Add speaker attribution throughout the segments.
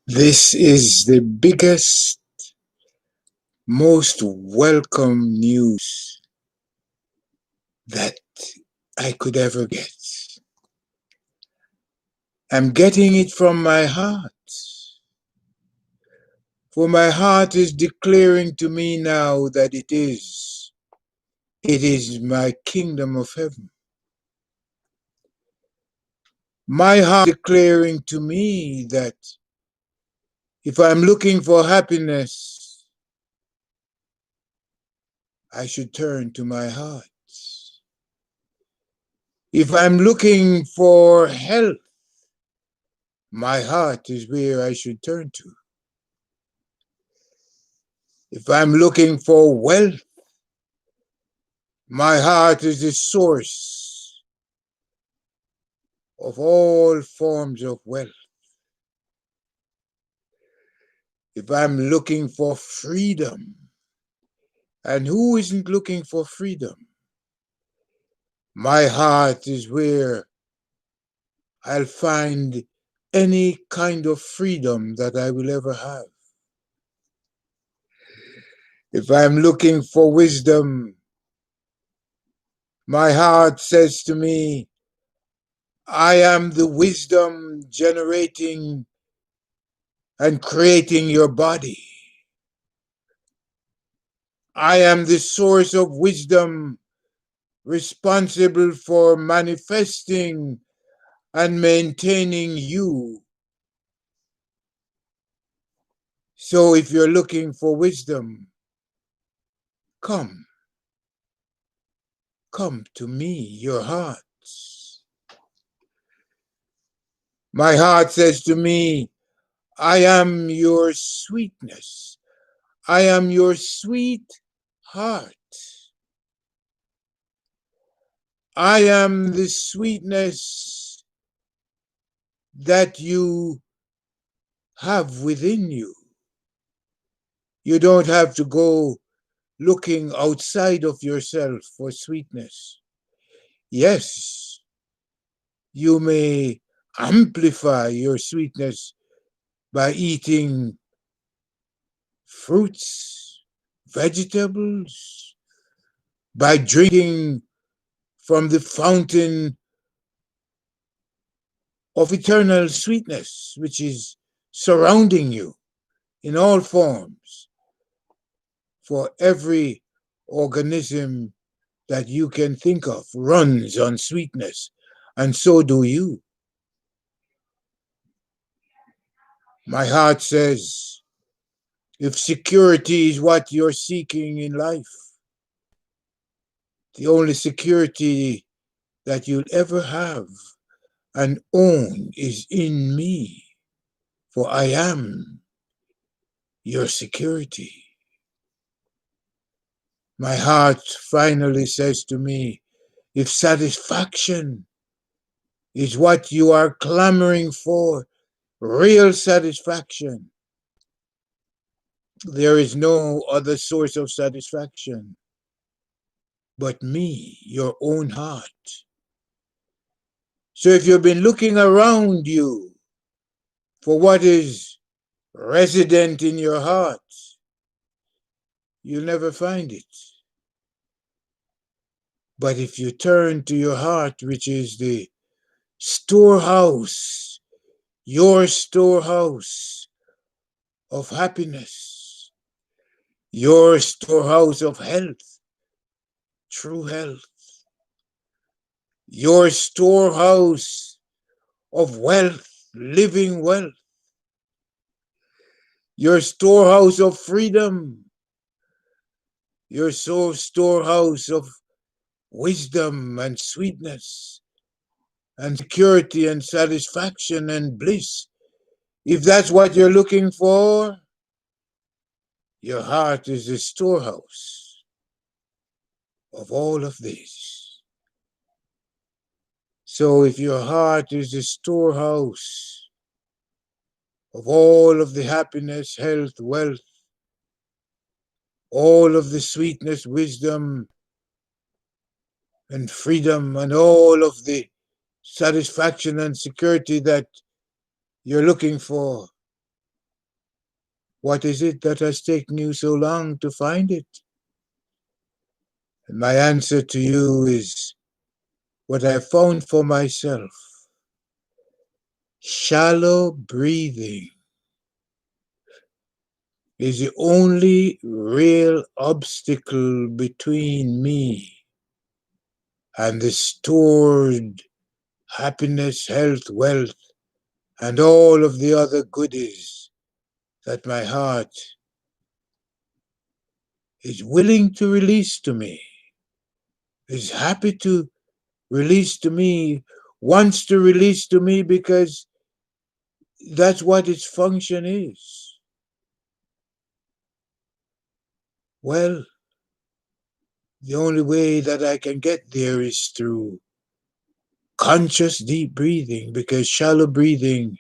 Speaker 1: This is the biggest, most welcome news that I could ever get. I'm getting it from my heart. For my heart is declaring to me now that it is. It is my kingdom of heaven. My heart declaring to me that if I'm looking for happiness, I should turn to my heart. If I'm looking for health, my heart is where I should turn to. If I'm looking for wealth, my heart is the source of all forms of wealth. If I'm looking for freedom, and who isn't looking for freedom? My heart is where I'll find any kind of freedom that I will ever have. If I'm looking for wisdom, my heart says to me, I am the wisdom generating and creating your body. I am the source of wisdom responsible for manifesting and maintaining you. So if you're looking for wisdom, come to me, your hearts. My heart says to me, I am your sweetness. I am your sweet heart. I am the sweetness that you have within you. You don't have to go looking outside of yourself for sweetness. Yes, you may amplify your sweetness by eating fruits, vegetables, by drinking from the fountain of eternal sweetness, which is surrounding you in all forms. For every organism that you can think of runs on sweetness, and so do you. My heart says, if security is what you're seeking in life, the only security that you'll ever have and own is in me, for I am your security. My heart finally says to me, if satisfaction is what you are clamoring for, real satisfaction, there is no other source of satisfaction but me, your own heart. So if you've been looking around you for what is resident in your heart, you'll never find it. But if you turn to your heart, which is the storehouse, your storehouse of happiness, your storehouse of health, true health, your storehouse of wealth, living wealth, your storehouse of freedom, your storehouse of wisdom and sweetness and security and satisfaction and bliss. If that's what you're looking for, your heart is the storehouse of all of this. So if your heart is the storehouse of all of the happiness, health, wealth, all of the sweetness, wisdom, and freedom, and all of the satisfaction and security that You're looking for what is it that has taken you so long to find it? And my answer to you is what I found for myself: shallow breathing is the only real obstacle between me and the stored happiness, health, wealth, and all of the other goodies that my heart is willing to release to me, is happy to release to me, wants to release to me, because that's what its function is. Well, the only way that I can get there is through conscious deep breathing, because shallow breathing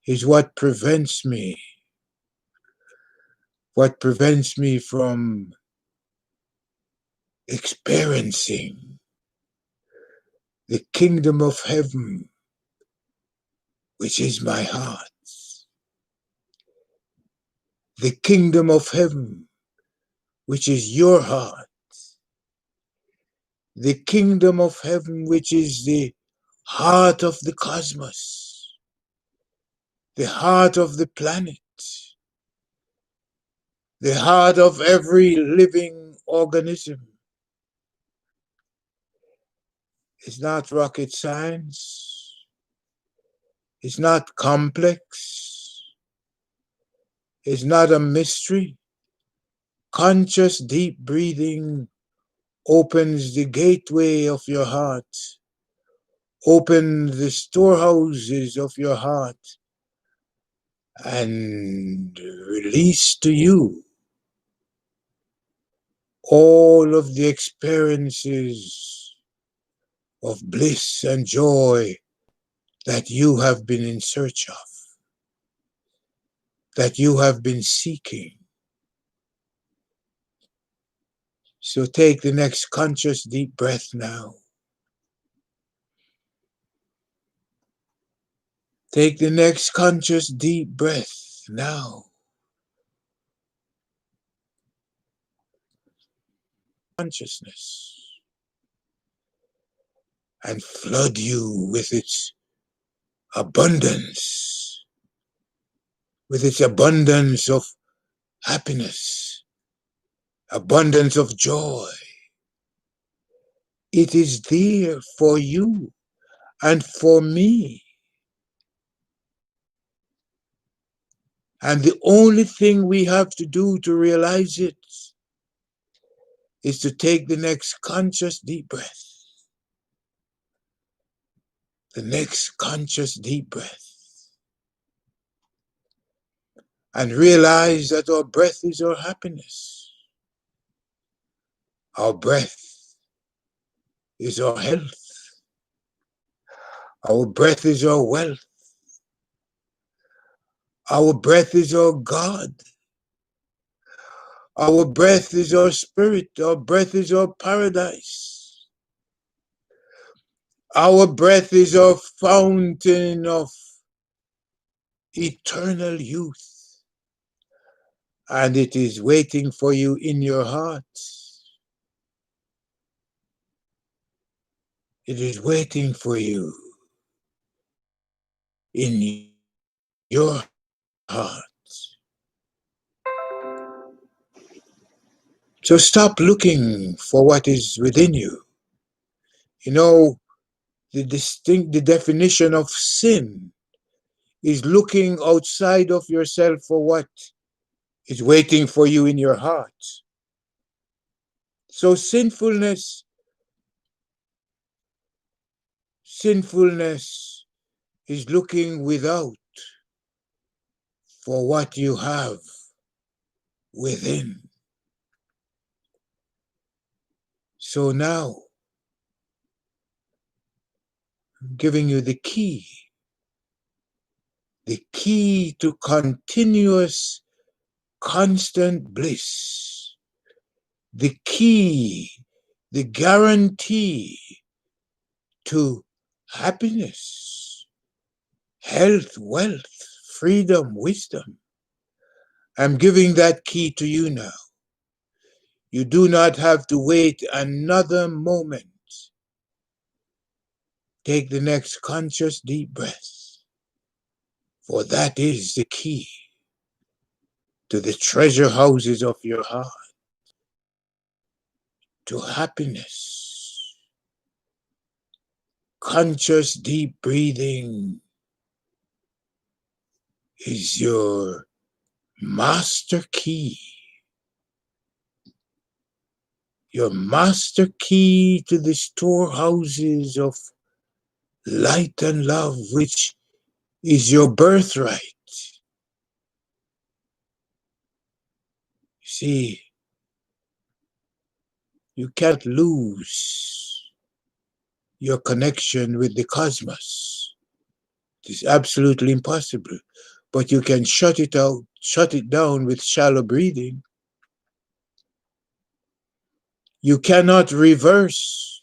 Speaker 1: is what prevents me from experiencing the kingdom of heaven, which is my heart. The kingdom of heaven, which is your heart. The kingdom of heaven, which is the heart of the cosmos, the heart of the planet, the heart of every living organism. It's not rocket science. It's not complex. It's not a mystery. Conscious deep breathing opens the gateway of your heart, opens the storehouses of your heart, and release to you all of the experiences of bliss and joy that you have been in search of, that you have been seeking. So take the next conscious deep breath now. Take the next conscious deep breath now. Consciousness, and flood you abundance, with its abundance of happiness, abundance of joy. It is there for you and for me. And the only thing we have to do to realize it is to take the next conscious deep breath. The next conscious deep breath. And realize that our breath is our happiness. Our breath is our health. Our breath is our wealth. Our breath is our God. Our breath is our spirit. Our breath is our paradise. Our breath is our fountain of eternal youth. And it is waiting for you in your heart. It is waiting for you in your heart. So stop looking for what is within you. You know, the definition of sin is looking outside of yourself for what is waiting for you in your heart. So sinfulness is looking without for what you have within. So now, I'm giving you the key to continuous, constant bliss, the key, the guarantee to happiness, health, wealth, freedom, wisdom. I'm giving that key to you now. You do not have to wait another moment. Take the next conscious deep breath, for that is the key to the treasure houses of your heart, to happiness. Conscious deep breathing is your master key. Your master key to the storehouses of light and love, which is your birthright. See, you can't lose your connection with the cosmos. It is absolutely impossible. But you can shut it out, shut it down with shallow breathing. You cannot reverse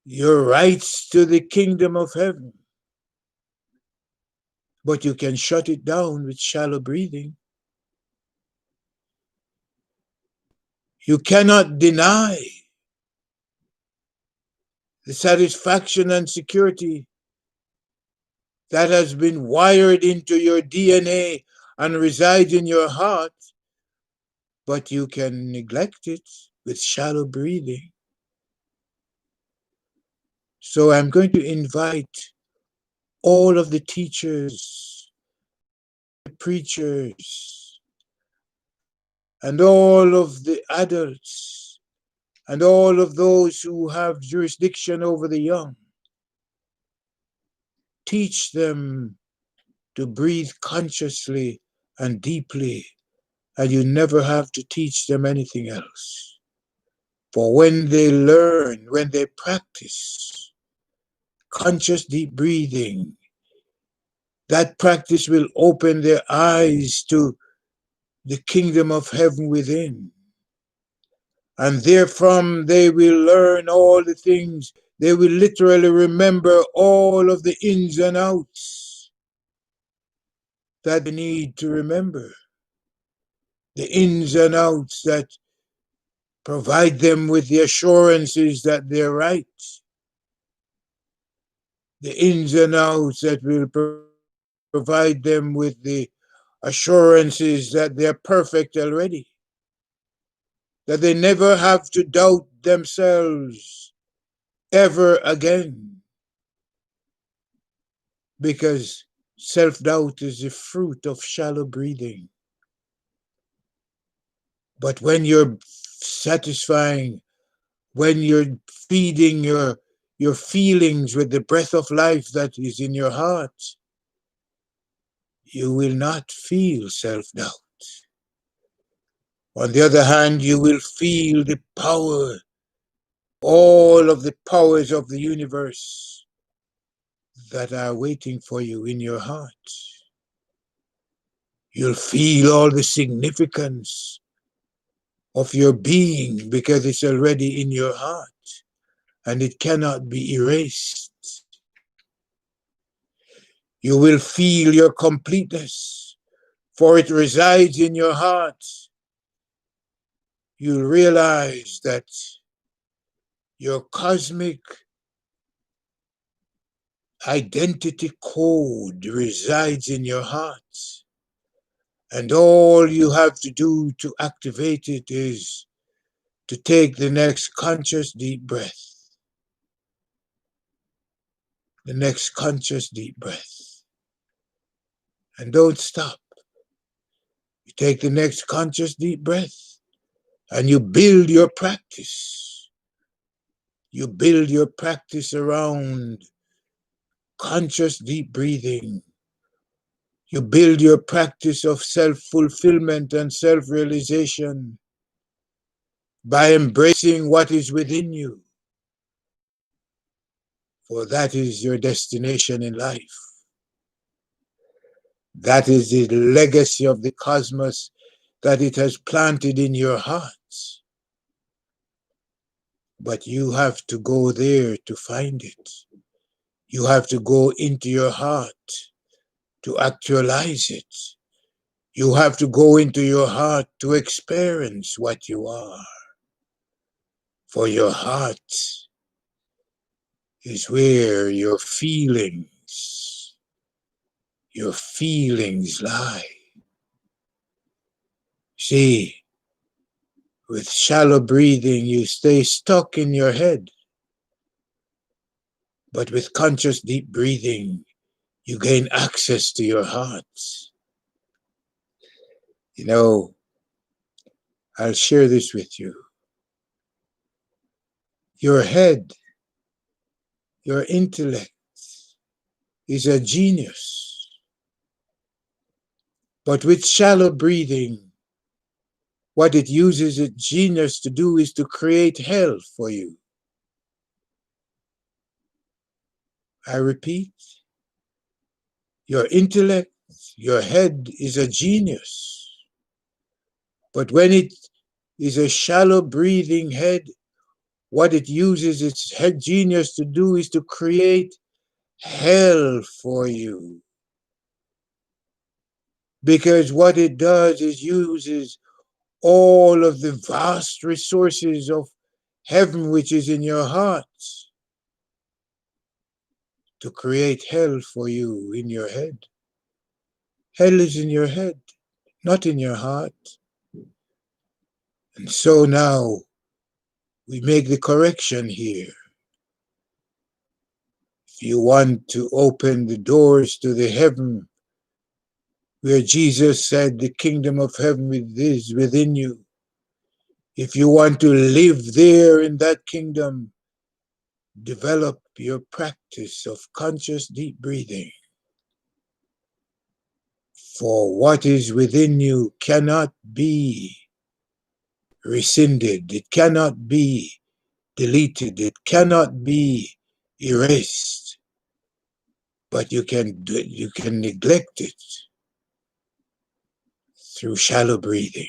Speaker 1: your rights to the kingdom of heaven, but you can shut it down with shallow breathing. You cannot deny the satisfaction and security that has been wired into your DNA and resides in your heart, but you can neglect it with shallow breathing. So I'm going to invite all of the teachers, the preachers, and all of the adults, and all of those who have jurisdiction over the young. Teach them to breathe consciously and deeply, and you never have to teach them anything else. For when they learn, when they practice conscious deep breathing, that practice will open their eyes to the kingdom of heaven within. And therefrom they will learn all the things. They will literally remember all of the ins and outs that they need to remember. The ins and outs that provide them with the assurances that they're right. The ins and outs that will provide them with the assurances that they're perfect already. That they never have to doubt themselves ever again. Because self-doubt is the fruit of shallow breathing. But when you're satisfying, when you're feeding your feelings with the breath of life that is in your heart, you will not feel self-doubt. On the other hand, you will feel the power, all of the powers of the universe that are waiting for you in your heart. You'll feel all the significance of your being because it's already in your heart and it cannot be erased. You will feel your completeness, for it resides in your heart. You'll realize that your cosmic identity code resides in your heart. And all you have to do to activate it is to take the next conscious deep breath. The next conscious deep breath. And don't stop. You take the next conscious deep breath and you build your practice. You build your practice around conscious deep breathing. You build your practice of self-fulfillment and self-realization by embracing what is within you. For that is your destination in life. That is the legacy of the cosmos that it has planted in your hearts. But you have to go there to find it. You have to go into your heart to actualize it. You have to go into your heart to experience what you are. For your heart is where your feelings lie. See, with shallow breathing, you stay stuck in your head. But with conscious deep breathing, you gain access to your heart. You know, I'll share this with you. Your head, your intellect is a genius. But with shallow breathing, what it uses its genius to do is to create hell for you. I repeat, your intellect, your head is a genius. But when it is a shallow breathing head, what it uses its head genius to do is to create hell for you. Because what it does is uses all of the vast resources of heaven which is in your heart to create hell for you in your head. Hell is in your head, not in your heart. And so now we make the correction here. If you want to open the doors to the heaven where Jesus said the kingdom of heaven is within you, if you want to live there in that kingdom, develop your practice of conscious deep breathing. For what is within you cannot be rescinded, it cannot be deleted, it cannot be erased, but you can neglect it through shallow breathing.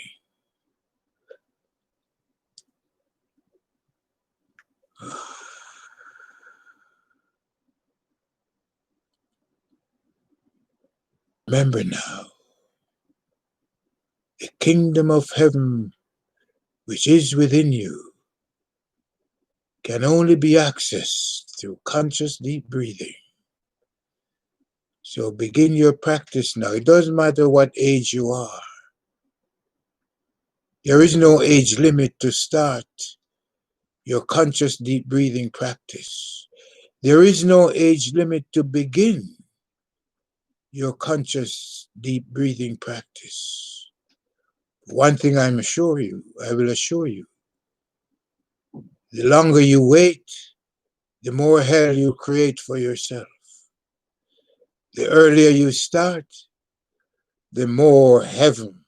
Speaker 1: Remember now, the kingdom of heaven which is within you can only be accessed through conscious deep breathing. So begin your practice now. It doesn't matter what age you are. There is no age limit to start your conscious deep breathing practice. There is no age limit to begin your conscious deep breathing practice. One thing I will assure you, the longer you wait, the more hell you create for yourself. The earlier you start, the more heaven,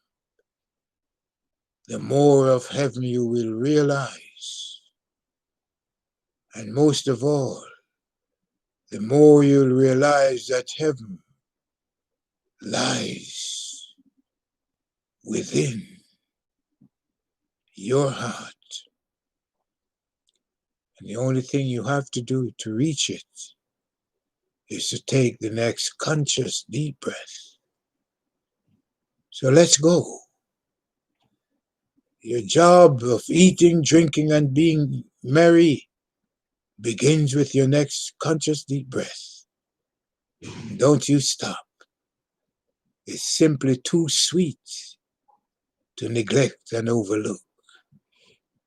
Speaker 1: the more of heaven you will realize. And most of all, the more you'll realize that heaven lies within your heart. And the only thing you have to do to reach it is to take the next conscious deep breath. So let's go. Your job of eating, drinking, and being merry begins with your next conscious deep breath. Don't you stop. It's simply too sweet to neglect and overlook.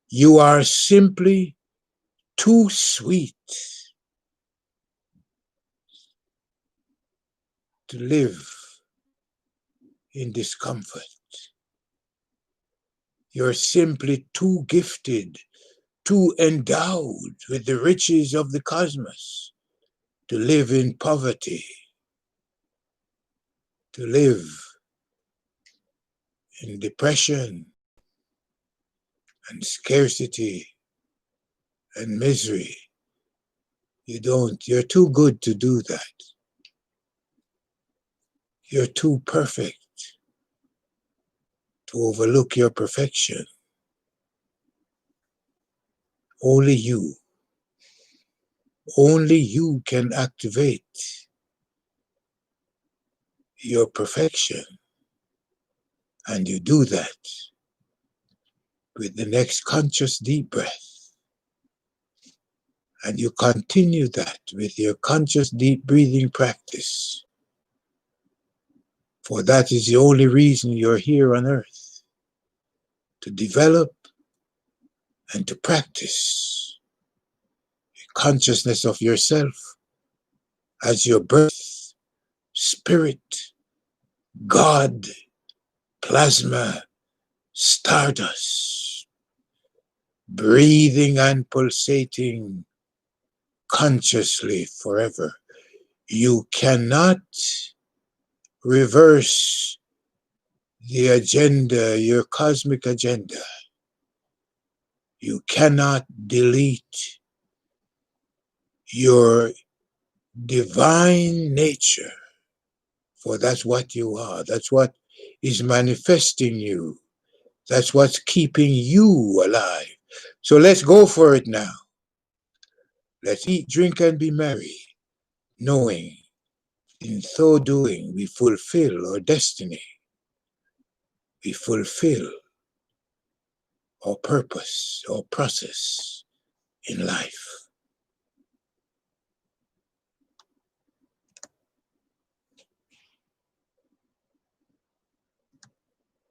Speaker 1: You are simply too sweet to live in discomfort. You're simply too gifted, too endowed with the riches of the cosmos to live in poverty, to live in depression and scarcity and misery. You're too good to do that. You're too perfect to overlook your perfection. Only you Only you can activate your perfection. And you do that with the next conscious deep breath. And you continue that with your conscious deep breathing practice. For that is the only reason you're here on earth, to develop and to practice consciousness of yourself as your birth, spirit, God, plasma, stardust, breathing and pulsating consciously forever. You cannot reverse the agenda, your cosmic agenda. You cannot delete your divine nature, for that's what you are. That's what is manifesting you. That's what's keeping you alive. So let's go for it now. Let's eat, drink, and be merry, knowing in so doing we fulfill our destiny. We fulfill our purpose, our process in life.